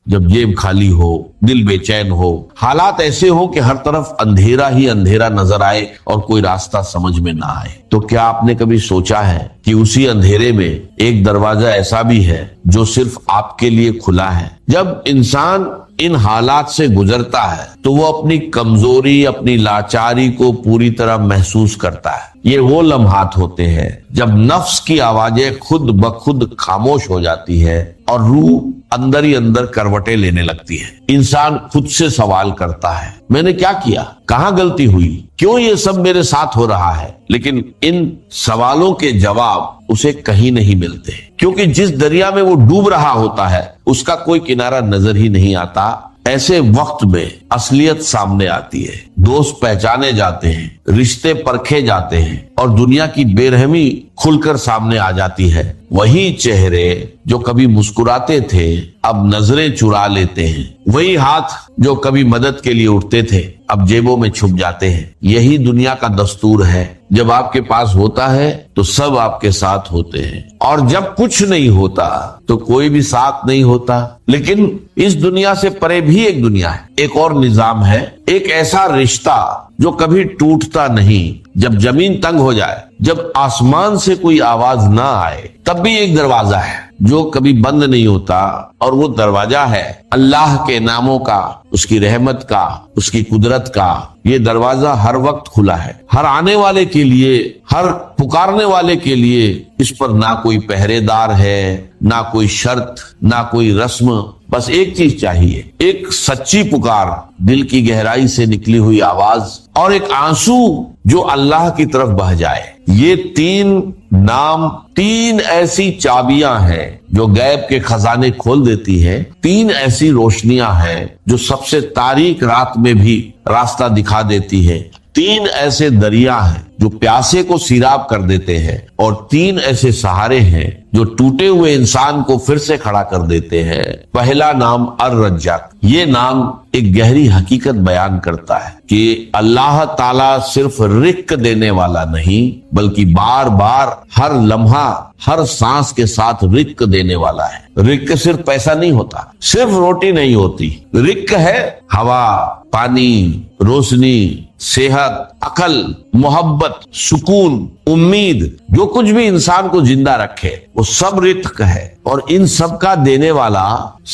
جب جیب خالی ہو، دل بے چین ہو، حالات ایسے ہو کہ ہر طرف اندھیرا ہی اندھیرا نظر آئے اور کوئی راستہ سمجھ میں نہ آئے، تو کیا آپ نے کبھی سوچا ہے کہ اسی اندھیرے میں ایک دروازہ ایسا بھی ہے جو صرف آپ کے لیے کھلا ہے؟ جب انسان ان حالات سے گزرتا ہے تو وہ اپنی کمزوری، اپنی لاچاری کو پوری طرح محسوس کرتا ہے۔ یہ وہ لمحات ہوتے ہیں جب نفس کی آوازیں خود بخود خاموش ہو جاتی ہے اور روح اندر ہی اندر کروٹیں لینے لگتی ہے۔ انسان خود سے سوال کرتا ہے، میں نے کیا کیا؟ کہاں غلطی ہوئی؟ کیوں یہ سب میرے ساتھ ہو رہا ہے؟ لیکن ان سوالوں کے جواب اسے کہیں نہیں ملتے، کیونکہ جس دریا میں وہ ڈوب رہا ہوتا ہے اس کا کوئی کنارہ نظر ہی نہیں آتا۔ ایسے وقت میں اصلیت سامنے آتی ہے، دوست پہچانے جاتے ہیں، رشتے پرکھے جاتے ہیں اور دنیا کی بے رحمی کھل کر سامنے آ جاتی ہے۔ وہی چہرے جو کبھی مسکراتے تھے اب نظریں چرا لیتے ہیں، وہی ہاتھ جو کبھی مدد کے لیے اٹھتے تھے اب جیبوں میں چھپ جاتے ہیں۔ یہی دنیا کا دستور ہے، جب آپ کے پاس ہوتا ہے تو سب آپ کے ساتھ ہوتے ہیں، اور جب کچھ نہیں ہوتا تو کوئی بھی ساتھ نہیں ہوتا۔ لیکن اس دنیا سے پرے بھی ایک دنیا ہے، ایک اور نظام ہے، ایک ایسا رشتہ جو کبھی ٹوٹتا نہیں۔ جب زمین تنگ ہو جائے، جب آسمان سے کوئی آواز نہ آئے، تب بھی ایک دروازہ ہے جو کبھی بند نہیں ہوتا، اور وہ دروازہ ہے اللہ کے ناموں کا، اس کی رحمت کا، اس کی قدرت کا۔ یہ دروازہ ہر وقت کھلا ہے، ہر آنے والے کے لیے، ہر پکارنے والے کے لیے۔ اس پر نہ کوئی پہرے دار ہے، نہ کوئی شرط، نہ کوئی رسم، بس ایک چیز چاہیے، ایک سچی پکار، دل کی گہرائی سے نکلی ہوئی آواز، اور ایک آنسو جو اللہ کی طرف بہہ جائے۔ یہ تین نام، تین ایسی چابیاں ہیں جو غیب کے خزانے کھول دیتی ہے، تین ایسی روشنیاں ہیں جو سب سے تاریک رات میں بھی راستہ دکھا دیتی ہے، تین ایسے دریا ہیں جو پیاسے کو سیراب کر دیتے ہیں، اور تین ایسے سہارے ہیں جو ٹوٹے ہوئے انسان کو پھر سے کھڑا کر دیتے ہیں۔ پہلا نام الرزاق۔ یہ نام ایک گہری حقیقت بیان کرتا ہے کہ اللہ تعالیٰ صرف رزق دینے والا نہیں، بلکہ بار بار ہر لمحہ، ہر سانس کے ساتھ رزق دینے والا ہے۔ رزق صرف پیسہ نہیں ہوتا، صرف روٹی نہیں ہوتی، رزق ہے ہوا، پانی، روشنی، صحت، عقل، محبت، سکون، امید، جو کچھ بھی انسان کو زندہ رکھے وہ سب رزق ہے، اور ان سب کا دینے والا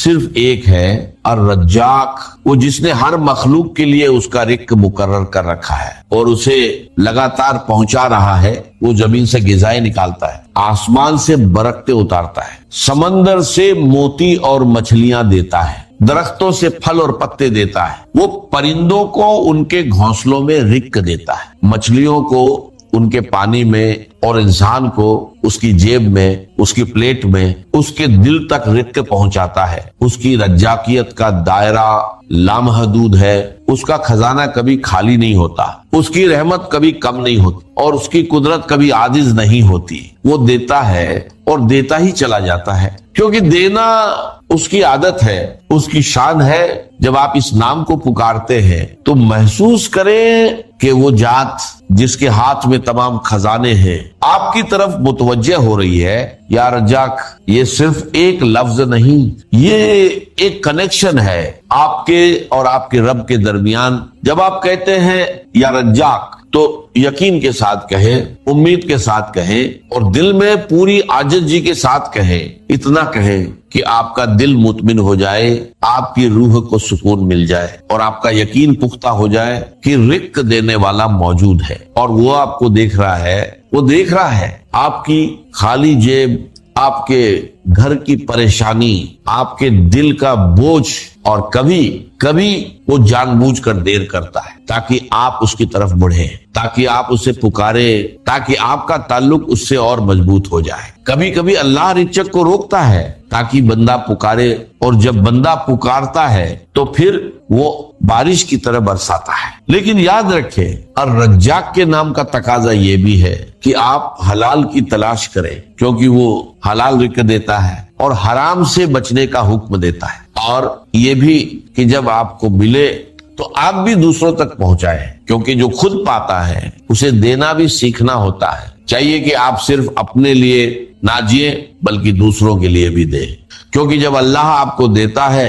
صرف ایک ہے، الرزاق، وہ جس نے ہر مخلوق کے لیے اس کا رزق مقرر کر رکھا ہے اور اسے لگاتار پہنچا رہا ہے۔ وہ زمین سے غذائیں نکالتا ہے، آسمان سے برکتیں اتارتا ہے، سمندر سے موتی اور مچھلیاں دیتا ہے، درختوں سے پھل اور پتے دیتا ہے، وہ پرندوں کو ان کے گھونسلوں میں رزق دیتا ہے، مچھلیوں کو ان کے پانی میں، اور انسان کو اس کی جیب میں، اس کی پلیٹ میں، اس کے دل تک رزق پہنچاتا ہے۔ اس کی رزاقیت کا دائرہ لامحدود ہے، اس کا خزانہ کبھی خالی نہیں ہوتا، اس کی رحمت کبھی کم نہیں ہوتی، اور اس کی قدرت کبھی عاجز نہیں ہوتی۔ وہ دیتا ہے اور دیتا ہی چلا جاتا ہے، کیونکہ دینا اس کی عادت ہے، اس کی شان ہے۔ جب آپ اس نام کو پکارتے ہیں تو محسوس کریں کہ وہ ذات جس کے ہاتھ میں تمام خزانے ہیں آپ کی طرف متوجہ ہو رہی ہے۔ یا رزاق، یہ صرف ایک لفظ نہیں، یہ ایک کنیکشن ہے آپ کے اور آپ کے رب کے درمیان۔ جب آپ کہتے ہیں یا رزاق تو یقین کے ساتھ کہیں، امید کے ساتھ کہیں، اور دل میں پوری عاجزی کے ساتھ کہیں، اتنا کہیں کہ آپ کا دل مطمئن ہو جائے، آپ کی روح کو سکون مل جائے، اور آپ کا یقین پختہ ہو جائے کہ رزق دینے والا موجود ہے، اور وہ آپ کو دیکھ رہا ہے، وہ دیکھ رہا ہے آپ کی خالی جیب، آپ کے گھر کی پریشانی، آپ کے دل کا بوجھ، اور کبھی کبھی وہ جان بوجھ کر دیر کرتا ہے تاکہ آپ اس کی طرف بڑھیں، تاکہ آپ اسے پکارے، تاکہ آپ کا تعلق اس سے اور مضبوط ہو جائے۔ کبھی کبھی اللہ رزق کو روکتا ہے تاکہ بندہ پکارے، اور جب بندہ پکارتا ہے تو پھر وہ بارش کی طرح برساتا ہے۔ لیکن یاد رکھیں، الرزاق کے نام کا تقاضا یہ بھی ہے کہ آپ حلال کی تلاش کریں، کیونکہ وہ حلال رزق دیتا ہے اور حرام سے بچنے کا حکم دیتا ہے، اور یہ بھی کہ جب آپ کو ملے تو آپ بھی دوسروں تک پہنچائیں، کیونکہ جو خود پاتا ہے اسے دینا بھی سیکھنا ہوتا ہے۔ چاہیے کہ آپ صرف اپنے لیے نہ جیے بلکہ دوسروں کے لیے بھی دیں، کیونکہ جب اللہ آپ کو دیتا ہے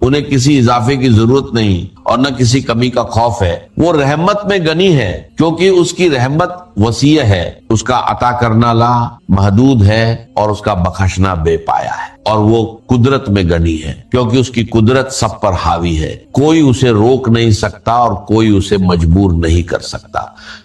انہیں کسی اضافے کی ضرورت نہیں اور نہ کسی کمی کا خوف ہے. وہ رحمت میں غنی ہے کیونکہ اس کی رحمت وسیع ہے, اس کا عطا کرنا لا محدود ہے اور اس کا بخشنا بے پایا ہے. اور وہ قدرت میں غنی ہے کیونکہ اس کی قدرت سب پر حاوی ہے, کوئی اسے روک نہیں سکتا اور کوئی اسے مجبور نہیں کر سکتا.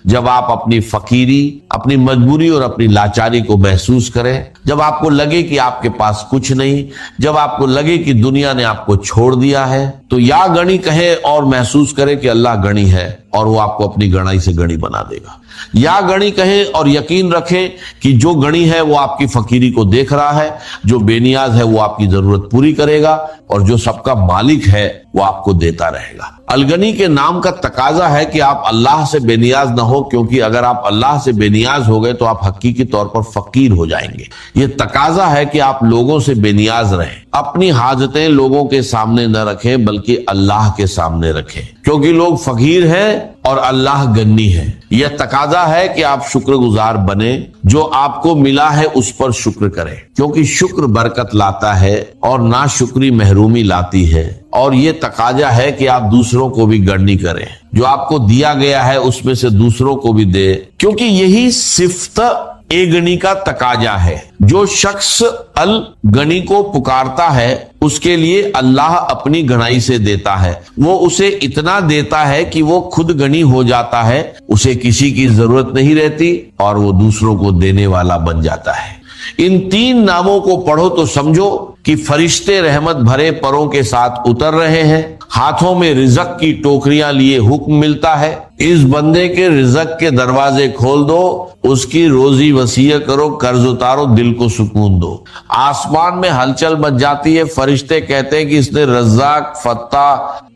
جب آپ اپنی فقیری, اپنی مجبوری اور اپنی لاچاری کو محسوس کریں, جب آپ کو لگے کہ آپ کے پاس کچھ نہیں, جب آپ کو لگے کہ دنیا نے آپ کو چھوڑ دیا ہے, تو یا غنی کہیں اور محسوس کرے کہ اللہ غنی ہے اور وہ آپ کو اپنی غنائی سے غنی بنا دے گا, یا غنی کہیں اور یقین رکھیں کہ جو غنی ہے وہ آپ کی فقیری کو دیکھ رہا ہے, جو بے نیاز ہے وہ آپ کی ضرورت پوری کرے گا اور جو سب کا مالک ہے وہ آپ کو دیتا رہے گا. الغنی کے نام کا تقاضا ہے کہ آپ اللہ سے بے نیاز نہ ہو, کیونکہ اگر آپ اللہ سے بے نیاز ہو گئے تو آپ حقیقی طور پر فقیر ہو جائیں گے. یہ تقاضا ہے کہ آپ لوگوں سے بے نیاز رہیں, اپنی حاجتیں لوگوں کے سامنے نہ رکھیں بلکہ اللہ کے سامنے رکھیں, کیونکہ لوگ فقیر ہیں اور اللہ غنی ہے. یہ تقاضا ہے کہ آپ شکر گزار بنیں, جو آپ کو ملا ہے اس پر شکر کریں, کیونکہ شکر برکت لاتا ہے اور ناشکری محرومی لاتی ہے. اور یہ تقاضا ہے کہ آپ دوسروں کو بھی گرنی کریں, جو آپ کو دیا گیا ہے اس میں سے دوسروں کو بھی دے, کیونکہ یہی صفت غنی کا تقاضا ہے. جو شخص الغنی کو پکارتا ہے اس کے لیے اللہ اپنی گھنائی سے دیتا ہے, وہ اسے اتنا دیتا ہے کہ وہ خود غنی ہو جاتا ہے, اسے کسی کی ضرورت نہیں رہتی اور وہ دوسروں کو دینے والا بن جاتا ہے. ان تین ناموں کو پڑھو تو سمجھو کہ فرشتے رحمت بھرے پروں کے ساتھ اتر رہے ہیں, ہاتھوں میں رزق کی ٹوکریاں لیے حکم ملتا ہے, اس بندے کے رزق کے دروازے کھول دو, اس کی روزی وسیع کرو, قرض اتارو, دل کو سکون دو. آسمان میں ہلچل مچ جاتی ہے, فرشتے کہتے ہیں کہ اس نے رزاق فتح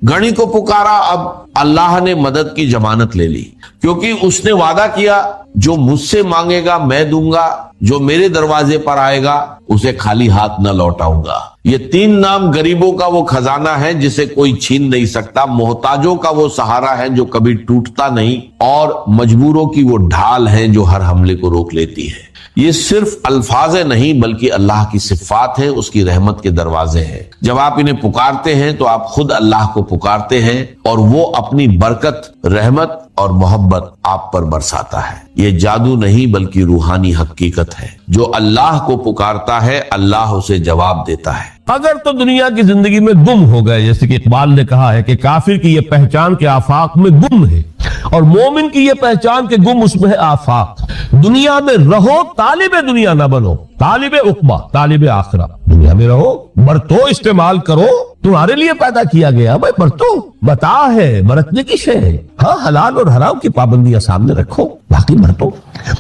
غنی کو پکارا, اب اللہ نے مدد کی ضمانت لے لی, کیونکہ اس نے وعدہ کیا جو مجھ سے مانگے گا میں دوں گا, جو میرے دروازے پر آئے گا اسے خالی ہاتھ نہ لوٹاؤں گا. یہ تین نام غریبوں کا وہ خزانہ ہے جسے کوئی چھین نہیں سکتا, محتاجوں کا وہ سہارا ہے جو کبھی ٹوٹتا نہیں, اور مجبوروں کی وہ ڈھال ہے جو ہر حملے کو روک لیتی ہے. یہ صرف الفاظ نہیں بلکہ اللہ کی صفات ہیں, اس کی رحمت کے دروازے ہیں. جب آپ انہیں پکارتے ہیں تو آپ خود اللہ کو پکارتے ہیں اور وہ اپنی برکت, رحمت اور محبت آپ پر برساتا ہے. یہ جادو نہیں بلکہ روحانی حقیقت ہے. جو اللہ کو پکارتا ہے اللہ اسے جواب دیتا ہے. اگر تو دنیا کی زندگی میں گم ہو گئے, جیسے کہ اقبال نے کہا ہے کہ کافر کی یہ پہچان کے آفاق میں گم ہے اور مومن کی یہ پہچان کے گم اس میں ہے آفاق. دنیا میں رہو طالب دنیا نہ بنو, طالب عقبہ, طالب آخرہ. دنیا میں رہو, برتو, استعمال کرو, تمہارے لیے پیدا کیا گیا بھائی, برتو, بتا ہے, برتنے کی شے ہے. ہاں, حلال اور حرام کی پابندیاں سامنے رکھو, باقی برتو.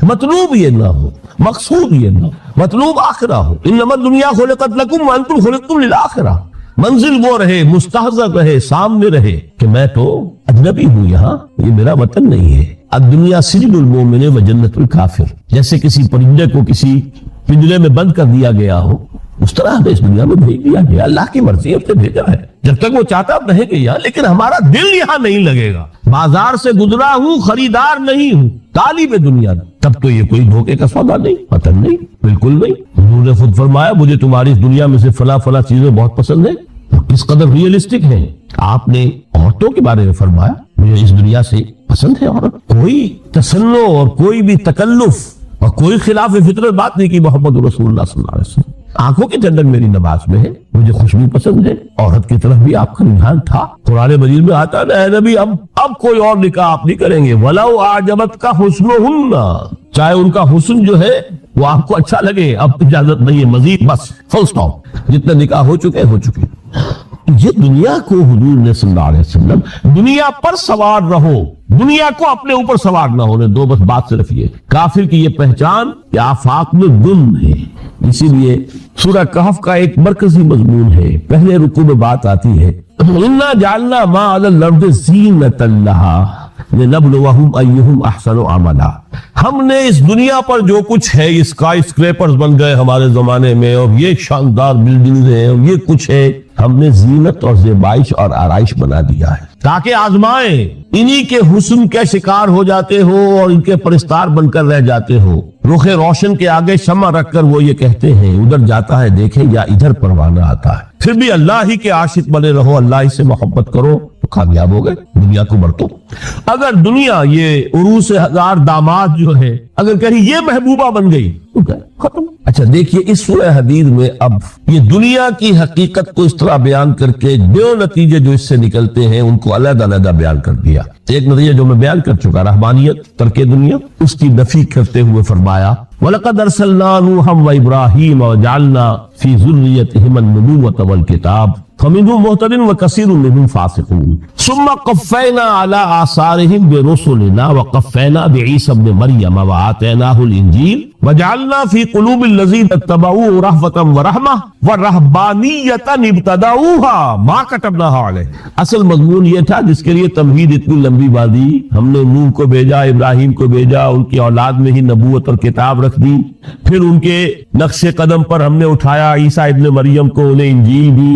مطلوب یہ نہ ہو, مقصود یہ نہ ہو, مطلوب آخرہ ہو. انما الدنیا خلقت لکم وانتم خلقتم للآخرہ. منزل وہ رہے, مستحضر رہے, سامنے رہے کہ میں تو اجنبی ہوں, یہاں یہ میرا وطن نہیں ہے. الدنیا سجن المومن و جنت الکافر. جیسے کسی پرندے کو کسی پنجرے میں بند کر دیا گیا ہو, اس طرح ہمیں اس دنیا میں بھیج دیا گیا, اللہ کی مرضی اس نے بھیجا ہے. جب تک وہ چاہتا اب رہے گا یہاں, لیکن ہمارا دل یہاں نہیں لگے گا. بازار سے گزرا ہوں, خریدار نہیں ہوں, طالب دنیا. تب تو یہ کوئی دھوکے کا سودا نہیں, وطن نہیں, بالکل نہیں. حضور نے خود فرمایا مجھے تمہاری اس دنیا میں سے فلاں فلاں چیزیں بہت پسند ہیں. کس قدر ریئلسٹک ہیں. آپ نے عورتوں کے بارے میں فرمایا مجھے اس دنیا سے پسند ہے عورت. کوئی تصنع اور کوئی بھی تکلف اور کوئی خلاف فطرت بات نہیں کی. محمد رسول اللہ صلی اللہ علیہ وسلم, آنکھوں کی ٹھنڈک میری نماز میں ہے, مجھے خوشبو پسند ہے. عورت کی طرف بھی آپ کا رجحان تھا. قرآن مجید میں آتا ہے نبی اب کوئی اور نکاح آپ نہیں کریں گے. وَلَوْ أَعْجَبَتْكَ حُسْنُهُنَّ, چاہے ان کا حسن جو ہے وہ آپ کو اچھا لگے, اب اجازت نہیں ہے مزید, بس فل سٹاپ. جتنے نکاح ہو چکے. یہ دنیا کو حضور نے صلی اللہ علیہ وسلم دنیا پر سوار رہو, دنیا کو اپنے اوپر سوار نہ ہونے دو, بس بات صرف یہ. کافر کی یہ پہچان کہ آفاق میں گم ہے. اسی لیے سورہ کہف کا ایک مرکزی مضمون ہے. پہلے رکوع میں بات آتی ہے اِنَّا جَعَلْنَا مَا عَلَى الْأَرْضِ زِینَةً لَهَا, لنبلوہم ایہم احسن عملا. ہم نے اس دنیا پر جو کچھ ہے، اسکائی اسکریپرز بن گئے ہمارے زمانے میں، اور یہ شاندار بلڈنگز ہیں، اور یہ کچھ ہے، ہم نے زینت اور زیبائش اور آرائش بنا دیا ہے تاکہ آزمائیں. انہی کے حسن کے شکار ہو جاتے ہو اور ان کے پرستار بن کر رہ جاتے ہو. رخ روشن کے آگے شمع رکھ کر وہ یہ کہتے ہیں ادھر جاتا ہے دیکھیں یا ادھر پروانہ آتا ہے. پھر بھی اللہ ہی کے عاشق بنے رہو، اللہ ہی سے محبت کرو تو کامیاب ہو گئے. دنیا کو برتو. اگر دنیا یہ عروس ہزار داماد جو ہے اگر کہیں یہ محبوبہ بن گئی تو کیا ختم. اچھا دیکھیے اس سورہ حدید میں اب یہ دنیا کی حقیقت کو اس طرح بیان کر کے دو نتیجے جو اس سے نکلتے ہیں ان کو علیحدہ علیحدہ بیان کر دیا. ایک نتیجہ جو میں بیان کر چکا رہبانیت، ترک دنیا، اس کی نفی کرتے ہوئے فرمایا وَلَقَدْ أَرْسَلْنَا نُوحًا وَإِبْرَاهِيمَ وَجَعَلْنَا فِي ذُرِّيَّتِهِمَا النُّبُوَّةَ وَالْكِتَابَ فَمِنْهُمْ مُهْتَدٍ وَكَثِيرٌ مِنْهُمْ فَاسِقُونَ ثُمَّ قَفَّيْنَا عَلَى آثَارِهِمْ بِرُسُلِنَا وَقَفَّيْنَا بِعِيسَى ابْنِ مَرْيَمَ وَآتَيْنَاهُ الْإِنْجِيلَ وَجَعَلْنَا فِي قُلُوبِ الَّذِينَ اتَّبَعُوهُ رَأْفَةً وَرَحْمَةً وَالرَّهْبَانِيَّةَ ابْتَدَعُوهَا مَا كَتَبْنَاهَا عَلَيْهِمْ. اصل مضمون یہ تھا جس کے لیے تمہید اتنی لمبی بازی. ہم نے نوح کو بھیجا، ابراہیم کو بھیجا، ان کی اولاد میں ہی نبوت اور کتاب رکھ دی. پھر ان کے نقش قدم پر ہم نے اٹھایا عیسیٰ ابن مریم کو، انہیں انجیل دی،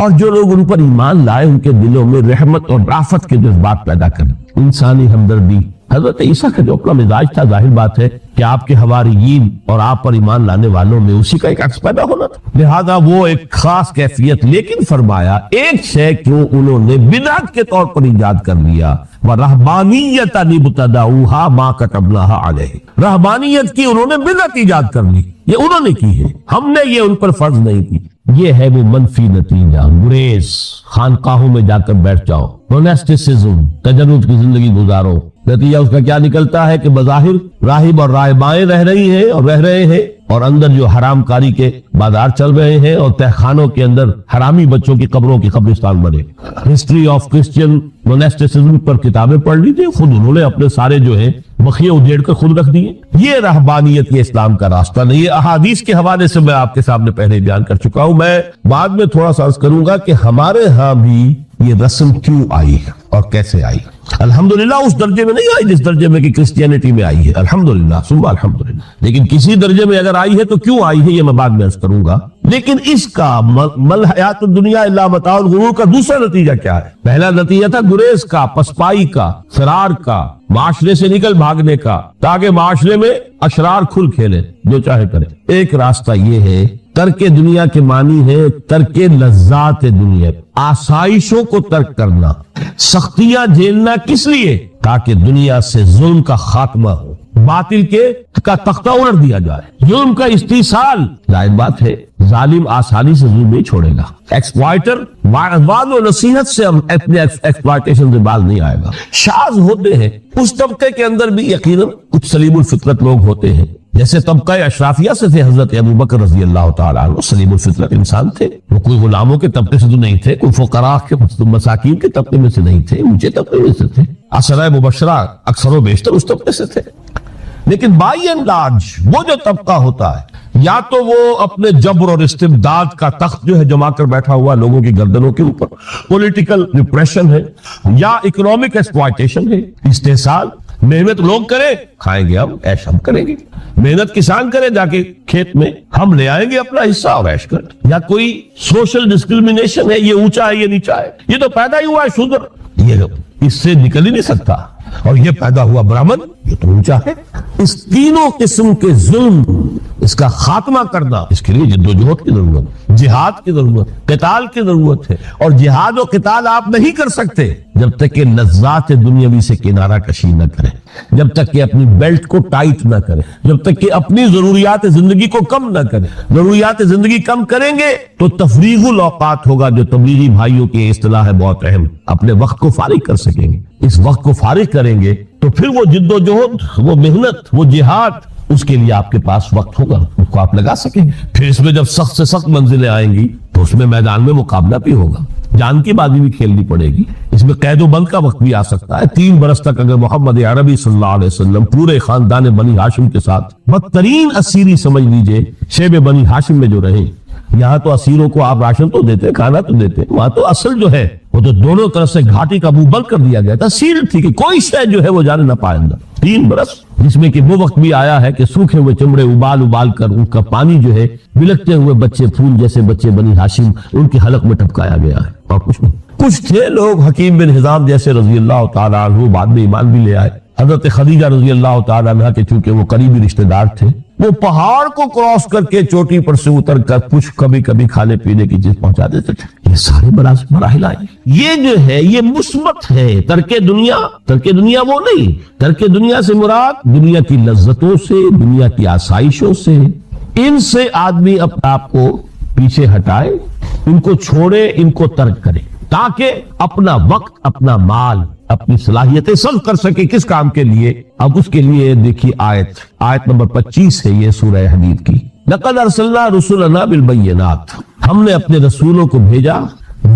اور جو لوگ ان پر ایمان لائے ان کے دلوں میں رحمت اور رافت کے جذبات پیدا کریں، انسانی ہمدردی. حضرت عیسیٰ کا جو اپنا مزاج تھا ظاہر بات ہے کہ آپ کے حواریین اور آپ پر ایمان لانے والوں میں اسی کا ایک عکس پیدا ہونا تھا، لہذا وہ ایک خاص کیفیت. لیکن فرمایا ایک شے کیوں انہوں نے بدعت کے طور پر ایجاد کر لیا، وَرَهْبَانِيَّةً ابْتَدَعُوهَا مَا كَتَبْنَاهَا عَلَيْهِمْ. رہبانیت کی انہوں نے بدعت ایجاد کر لی، یہ انہوں نے کی ہے، ہم نے یہ ان پر فرض نہیں کی. یہ ہے وہ منفی نتیجہ. گریز، خانقاہوں میں جا کر بیٹھ جاؤ، موناسٹسزم، تجرد کی زندگی گزارو. نتیجہ اس کا کیا نکلتا ہے کہ بظاہر راہب اور راہبائیں رہ رہی ہیں اور رہ رہے ہیں، اور اندر جو حرام کاری کے بازار چل رہے ہیں، اور تہخانوں کے اندر حرامی بچوں کی قبروں کی قبرستان بنے. ہسٹری آف کرسچین موناسٹسزم پر کتابیں پڑھ لیجیے، خود انہوں نے اپنے سارے جو ہیں بخیے اجیڑ کر خود رکھ دیے. یہ رہبانیت، یہ اسلام کا راستہ نہیں ہے. احادیث کے حوالے سے میں آپ کے سامنے پہلے بیان کر چکا ہوں. میں بعد میں تھوڑا سا عرض کروں گا کہ ہمارے ہاں بھی یہ رسم کیوں آئی اور کیسے آئی. الحمدللہ اس درجے میں نہیں آئی جس درجے میں کہ کرسچینٹی میں آئی ہے، الحمدللہ ثم الحمدللہ، لیکن کسی درجے میں اگر آئی ہے تو کیوں آئی ہے یہ میں بعد میں عرض کروں گا. لیکن اس کا مل حیات الدنیا الا متاع الغرور کا دوسرا نتیجہ کیا ہے؟ پہلا نتیجہ تھا گریز کا، پسپائی کا، فرار کا، معاشرے سے نکل بھاگنے کا، تاکہ معاشرے میں اشرار کھل کھیلے جو چاہے کرے. ایک راستہ یہ ہے، ترک دنیا کے معنی ہے ترک لذات دنیا، آسائشوں کو ترک کرنا. سختیاں جھیلنا کس لیے؟ تاکہ دنیا سے ظلم کا خاتمہ ہو، باطل کا تختہ الٹ دیا جائے، ظلم کا استیصال. ظاہر بات ہے ظالم آسانی سے ظلم نہیں چھوڑے گا. ایکسپلائٹر وعد و نصیحت سے اپنے ایکسپلائٹیشن سے باز نہیں آئے گا. شاذ ہوتے ہیں اس طبقے کے اندر بھی یقیناً کچھ سلیم الفطرت لوگ ہوتے ہیں، جیسے طبقہ اشرافیہ سے تھے حضرت ابوبکر رضی اللہ تعالیٰ عنہ، سلیم الفطرت انسان تھے. وہ کوئی غلاموں کے طبقے سے تو نہیں تھے، کوئی فقراء کے مساکین کے طبقے میں سے نہیں تھے، اونچے طبقے میں سے تھے. عشرہ مبشرہ اکثر و بیشتر اس طبقے سے تھے. لیکن بائی اینڈ لارج وہ جو طبقہ ہوتا ہے یا تو وہ اپنے جبر اور استبداد کا تخت جو ہے جما کر بیٹھا ہوا لوگوں کی گردنوں کے اوپر، پولیٹیکل ریپریشن ہے، یا اکنامک ایکسپلائٹیشن ہے، استحصال. محنت لوگ کریں، کھائیں گے ہم، عیش ہم کریں گے. محنت کسان کرے جا کے کھیت میں، ہم لے آئیں گے اپنا حصہ اور عیش کریں. یا کوئی سوشل ڈسکریمنیشن ہے، یہ اونچا ہے یہ نیچا ہے، یہ تو پیدا ہی ہوا ہے شودر، یہ اس سے نکل ہی نہیں سکتا، اور یہ پیدا ہوا برہمن، یہ تو اونچا ہے. اس تینوں قسم کے ظلم، اس کا خاتمہ کرنا، اس کے لیے جدوجہد کی ضرورت، جہاد کی ضرورت، قتال کی ضرورت ہے. اور جہاد و قتال آپ نہیں کر سکتے جب تک کہ لذات دنیاوی سے کنارہ کشی نہ کریں، جب تک کہ اپنی بیلٹ کو ٹائٹ نہ کریں، جب تک کہ اپنی ضروریات زندگی کو کم نہ کریں. ضروریات زندگی کم کریں گے تو تفریغ الاوقات ہوگا، جو تبلیغی بھائیوں کی اصطلاح ہے بہت اہم. اپنے وقت کو فارغ کر سکیں گے. اس وقت کو فارغ کریں گے تو پھر وہ جد و جہد، وہ محنت، وہ جہاد، اس کے لیے آپ کے پاس وقت ہوگا، اس کو آپ لگا سکیں گے. پھر اس میں جب سخت سے سخت منزلیں آئیں گی تو اس میں میدان میں مقابلہ بھی ہوگا، جان کی بازی بھی کھیلنی پڑے گی. اس میں قید و بند کا وقت بھی آ سکتا ہے. 3 برس تک اگر محمد عربی صلی اللہ علیہ وسلم پورے خاندان بنی ہاشم کے ساتھ بدترین اسیری سمجھ لیجئے شیب بنی ہاشم میں جو رہے، یہاں تو اسیروں کو آپ راشن تو دیتے، کھانا تو دیتے، وہاں تو اصل جو ہے وہ تو دونوں طرف سے گھاٹی کا منہ بند کر دیا گیا تھا، سیل تھی کہ کوئی شے جو ہے وہ جانے نہ پائے اندر۔ 3 برس، جس میں کہ وہ وقت بھی آیا ہے کہ سوکھے ہوئے چمڑے ابال کر ان کا پانی جو ہے بلکتے ہوئے بچے پھول جیسے بچے بنی ہاشم ان کے حلق میں ٹپکایا گیا ہے، اور کچھ نہیں۔ کچھ تھے لوگ حکیم بن حزام جیسے رضی اللہ تعالیٰ عنہ، بعد میں ایمان بھی لے آئے۔ حضرت خدیجہ رضی اللہ تعالیٰ عنہ کے چونکہ وہ قریبی رشتہ دار تھے، وہ پہاڑ کو کراس کر کے چوٹی پر سے اتر کر کچھ کبھی کبھی کھانے پینے کی چیز پہنچا دیتے تھے۔ یہ سارے مراحل آئے، یہ جو ہے یہ مثبت ہے۔ ترک دنیا وہ نہیں، ترک دنیا سے مراد دنیا کی لذتوں سے، دنیا کی آسائشوں سے، ان سے آدمی اپنے آپ کو پیچھے ہٹائے، ان کو چھوڑے، ان کو ترک کرے، تاکہ اپنا وقت، اپنا مال، اپنی صلاحیتیں صرف کر سکے کس کام کے لیے؟ اب اس کے لیے دیکھیے آیت نمبر 25 ہے یہ سورہ حدید کی۔ لقد ارسلنا رسلنا بالبینات، ہم نے اپنے رسولوں کو بھیجا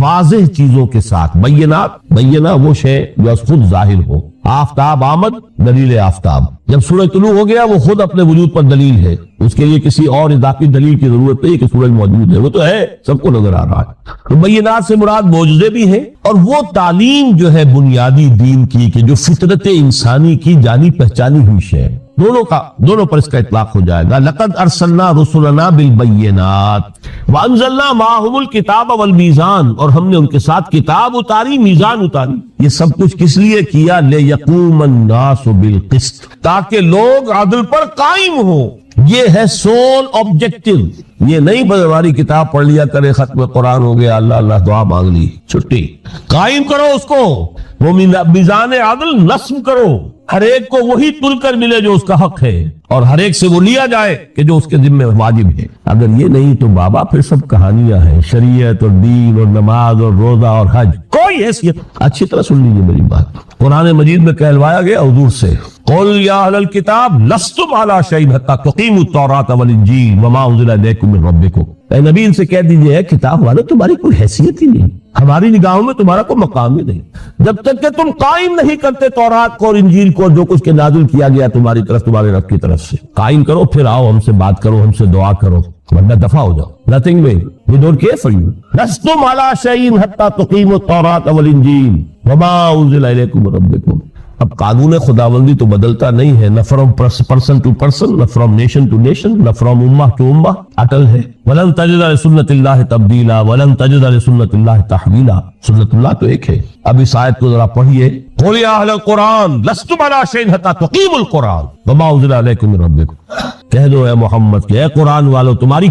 واضح چیزوں کے ساتھ۔ بینہ وہ شے جو از خود ظاہر ہو۔ آفتاب آمد، دلیل آفتاب۔ جب سورج طلوع ہو گیا وہ خود اپنے وجود پر دلیل ہے، اس کے لیے کسی اور اضافی دلیل کی ضرورت نہیں کہ سورج موجود ہے، وہ تو ہے، سب کو نظر آ رہا ہے۔ تو بینات سے مراد معجزے بھی ہیں، اور وہ تعلیم جو ہے بنیادی دین کی کہ جو فطرت انسانی کی جانی پہچانی ہوئی شے، دونوں پر اس کا اطلاق ہو جائے گا۔ لقد ارسلنا رسلنا بالبینات وانزلنا معهم الکتاب والمیزان، اور ہم نے ان کے ساتھ کتاب اتاری، میزان اتاری۔ یہ سب کچھ کس لیے کیا؟ لیقوم الناس بالقسط، تاکہ لوگ عدل پر قائم ہوں۔ یہ ہے سول آبجیکٹو، یہ نہیں بس ہماری کتاب پڑھ لیا کرے، ختم قرآن ہو گیا، اللہ دعا مانگ لی، چھٹی۔ قائم کرو اس کو، وہ میزان عدل نصب کرو، ہر ایک کو وہی تل کر ملے جو اس کا حق ہے، اور ہر ایک سے وہ لیا جائے کہ جو اس کے ذمہ واجب ہے۔ اگر یہ نہیں تو بابا پھر سب کہانیاں ہیں، شریعت اور دین اور نماز اور روزہ اور حج، کوئی حیثیت۔ اچھی طرح سن لیجیے میری بات، قرآن مجید میں کہلوایا گیا حضور سے، قل یا اہل الکتاب لستم علی شیء حتی تقیموا التوراۃ والانجیل وما انزل الیکم من ربکم۔ اے نبی ان سے کہہ دیجئے کتاب والے تمہاری کوئی حیثیت ہی نہیں، ہماری نگاہوں میں تمہارا کوئی مقام ہی نہیں، جب تک کہ تم قائم نہیں کرتے تورات کو اور انجیل کو، جو کچھ کے نازل کیا گیا تمہاری طرف، تمہارے رب کی طرف سے۔ قائم کرو، پھر آؤ ہم سے بات کرو، ہم سے دعا کرو، ورنہ دفع ہو جاؤ۔ Nothing way. We don't care for you. لستم علی شیء حتی تقیموا التوراۃ والانجیل وما انزل الیکم من ربکم۔ اب قانون خداوندی تو بدلتا نہیں ہے، نہ فرام پرسن ٹو پرسن، نہ فرام نیشن ٹو نیشن، نہ فرام امہ ٹو امہ، اٹل ہے۔ وَلَن تَجِدَ لِسُنَّتِ اللَّهِ تَبْدِيلًا وَلَن تَجِدَ لِسُنَّتِ اللَّهِ تَحْوِيلًا۔ سنت اللہ تو ایک ہے۔ اب اس آیت کو ذرا پڑھیے، قُلْ يَا أَهْلَ الْقُرْآنِ لَسْتُمْ عَلَىٰ شَيْءٍ حَتَّىٰ تُقِيمُوا الْقُرْآنَ وَمَا أُنزِلَ إِلَيْكُم مِّن رَّبِّكُم۔ کہہ دو اے محمد کہ اے قرآن والو تمہاری